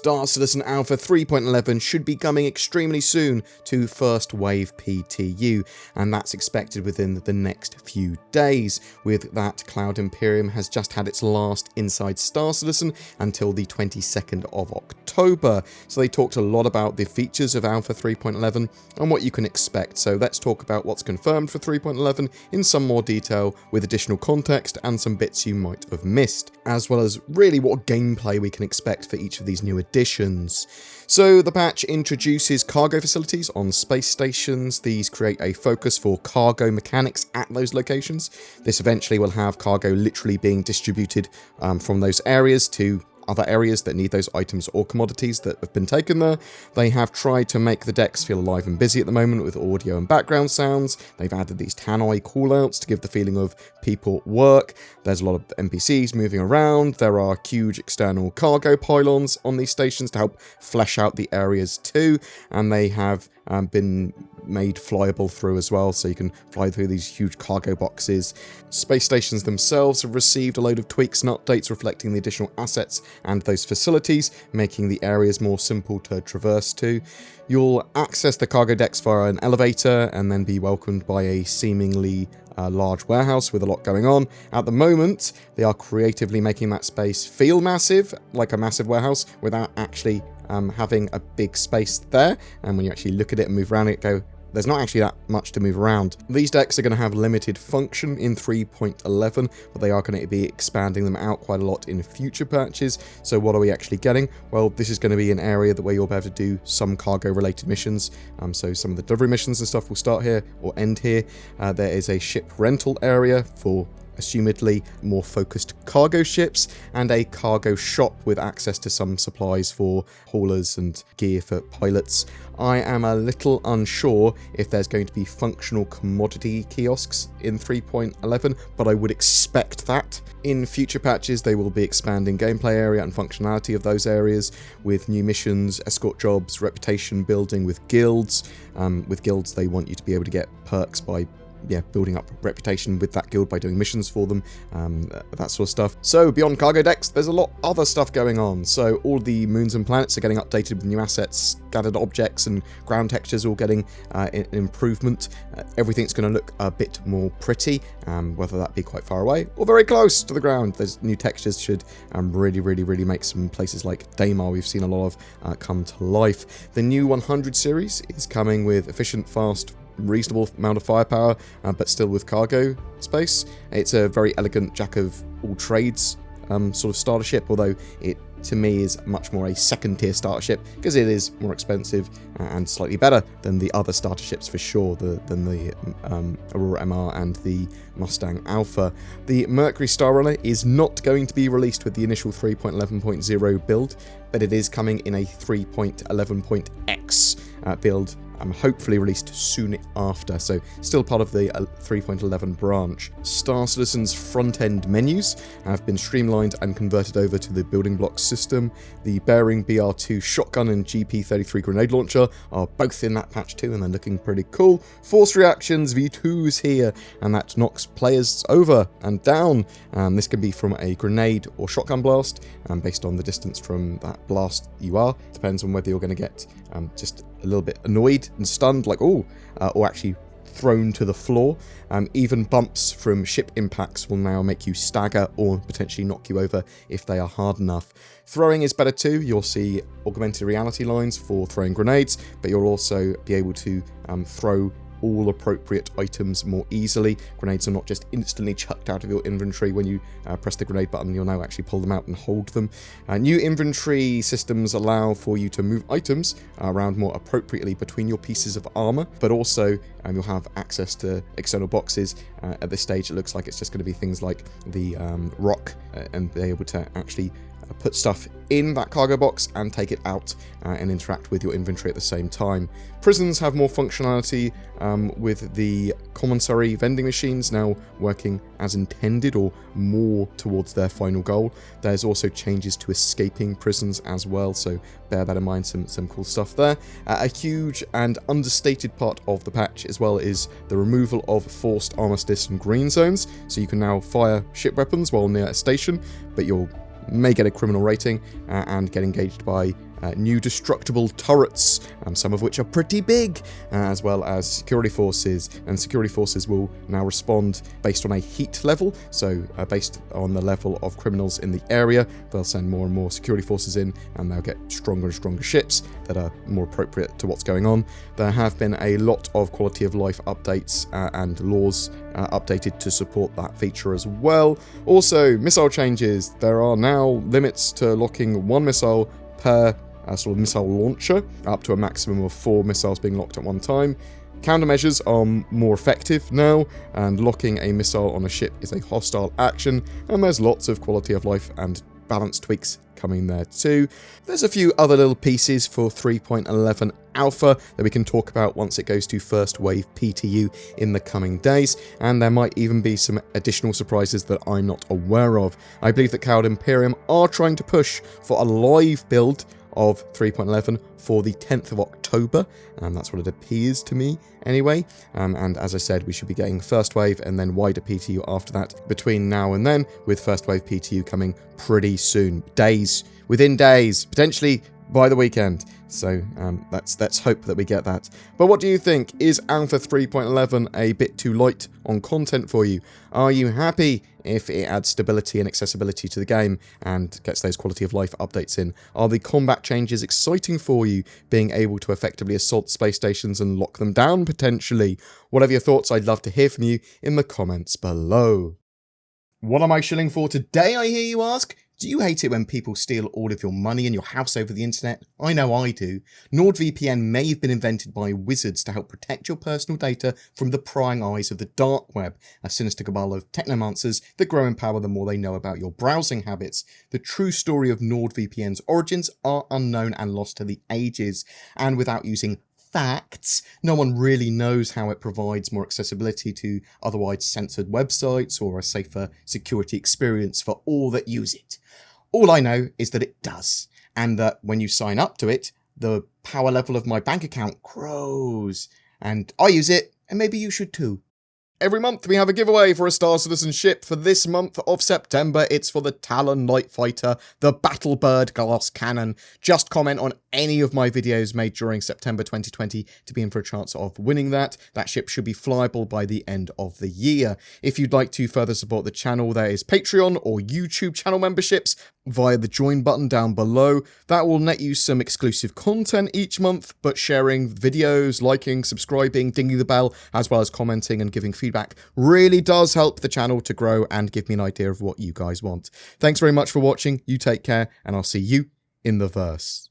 Star Citizen Alpha 3.11 should be coming extremely soon to First Wave PTU, and that's expected within the next few days. With that, Cloud Imperium has just had its last Inside Star Citizen until the 22nd of October, so they talked a lot about the features of Alpha 3.11 and what you can expect. So let's talk about what's confirmed for 3.11 in some more detail, with additional context and some bits you might have missed, as well as really what gameplay we can expect for each of these new additions. So the patch introduces cargo facilities on space stations. These create a focus for cargo mechanics at those locations. This eventually will have cargo literally being distributed from those areas to other areas that need those items or commodities that have been taken there. They have tried to make the decks feel alive and busy at the moment with audio and background sounds. They've added these tannoy callouts to give the feeling of people at work. There's a lot of NPCs moving around. There are huge external cargo pylons on these stations to help flesh out the areas too, and they have been made flyable through as well, so you can fly through these huge cargo boxes. Space stations themselves have received a load of tweaks and updates reflecting the additional assets and those facilities, making the areas more simple to traverse to. You'll access the cargo decks via an elevator and then be welcomed by a seemingly large warehouse with a lot going on. At the moment, they are creatively making that space feel massive, like a massive warehouse, without actually having a big space there. And when you actually look at it and move around it, there's not actually that much to move around. These decks are going to have limited function in 3.11, but they are going to be expanding them out quite a lot in future patches. So what are we actually getting? Well, this is going to be an area where you'll be able to do some cargo-related missions. So some of the delivery missions and stuff will start here or end here. There is a ship rental area for assumedly more focused cargo ships, and a cargo shop with access to some supplies for haulers and gear for pilots. I am a little unsure if there's going to be functional commodity kiosks in 3.11, but I would expect that. In future patches, they will be expanding gameplay area and functionality of those areas with new missions, escort jobs, reputation building with guilds. With guilds, they want you to be able to get perks by building up reputation with that guild by doing missions for them, that sort of stuff. So beyond cargo decks, there's a lot other stuff going on. So all the moons and planets are getting updated with new assets, scattered objects and ground textures all getting an improvement. Everything's going to look a bit more pretty, whether that be quite far away or very close to the ground. Those new textures should really make some places like Daymar we've seen a lot of come to life. The new 100 series is coming with efficient, fast, reasonable amount of firepower, but still with cargo space. It's a very elegant jack of all trades sort of starter ship, although it to me is much more a second tier starter ship because it is more expensive and slightly better than the other starter ships for sure, than the Aurora MR and the Mustang Alpha. The Mercury Star Runner is not going to be released with the initial 3.11.0 build, but it is coming in a 3.11.x build, hopefully released soon after, so still part of the 3.11 branch. Star Citizen's front-end menus have been streamlined and converted over to the building blocks system. The Bearing BR2 shotgun and GP33 grenade launcher are both in that patch too, and they're looking pretty cool. Force reactions V2's here, and that knocks players over and down. This can be from a grenade or shotgun blast, based on the distance from that blast you are. Depends on whether you're going to get just a little bit annoyed and stunned, like or actually thrown to the floor. Even bumps from ship impacts will now make you stagger or potentially knock you over if they are hard enough. Throwing is better too. You'll see augmented reality lines for throwing grenades, but you'll also be able to throw all appropriate items more easily. Grenades are not just instantly chucked out of your inventory when you press the grenade button. You'll now actually pull them out and hold them. New inventory systems allow for you to move items around more appropriately between your pieces of armor, but also you'll have access to external boxes. At this stage, it looks like it's just going to be things like the rock, and be able to actually put stuff in that cargo box and take it out and interact with your inventory at the same time. Prisons have more functionality with the commissary vending machines now working as intended or more towards their final goal. There's also changes to escaping prisons as well, so bear that in mind, some cool stuff there. A huge and understated part of the patch as well is the removal of forced armistice and green zones, so you can now fire ship weapons while near a station, but you'll may get a criminal rating and get engaged by new destructible turrets, some of which are pretty big, as well as security forces. And security forces will now respond based on a heat level, so based on the level of criminals in the area, they'll send more and more security forces in, and they'll get stronger and stronger ships that are more appropriate to what's going on. There have been a lot of quality of life updates and laws updated to support that feature as well. Also, missile changes. There are now limits to locking one missile per sort of missile launcher, up to a maximum of 4 missiles being locked at one time. Countermeasures are more effective now, and locking a missile on a ship is a hostile action, and there's lots of quality of life and balance tweaks coming there too. There's a few other little pieces for 3.11 alpha that we can talk about once it goes to first wave PTU in the coming days, and there might even be some additional surprises that I'm not aware of. I believe that Cloud Imperium are trying to push for a live build of 3.11 for the 10th of October, and that's what it appears to me anyway. And as I said, we should be getting first wave and then wider PTU after that between now and then, with first wave PTU coming pretty soon, within days, potentially by the weekend. So let's hope that we get that. But what do you think? Is Alpha 3.11 a bit too light on content for you? Are you happy if it adds stability and accessibility to the game and gets those quality of life updates in? Are the combat changes exciting for you, being able to effectively assault space stations and lock them down potentially? Whatever your thoughts, I'd love to hear from you in the comments below. What am I shilling for today, I hear you ask? Do you hate it when people steal all of your money and your house over the internet? I know I do. NordVPN may have been invented by wizards to help protect your personal data from the prying eyes of the dark web, a sinister cabal of technomancers that grow in power the more they know about your browsing habits. The true story of NordVPN's origins are unknown and lost to the ages, and without using facts, no one really knows how it provides more accessibility to otherwise censored websites or a safer security experience for all that use it. All I know is that it does, and that when you sign up to it, the power level of my bank account grows, and I use it, and maybe you should too. Every month we have a giveaway for a Star Citizen ship. For this month of September, it's for the Talon Light Fighter, the Battlebird Glass Cannon. Just comment on any of my videos made during September 2020 to be in for a chance of winning that. That ship should be flyable by the end of the year. If you'd like to further support the channel, there is Patreon or YouTube channel memberships via the join button down below. That will net you some exclusive content each month, but sharing videos, liking, subscribing, dinging the bell, as well as commenting and giving feedback really does help the channel to grow and give me an idea of what you guys want. Thanks very much for watching. You take care, and I'll see you in the verse.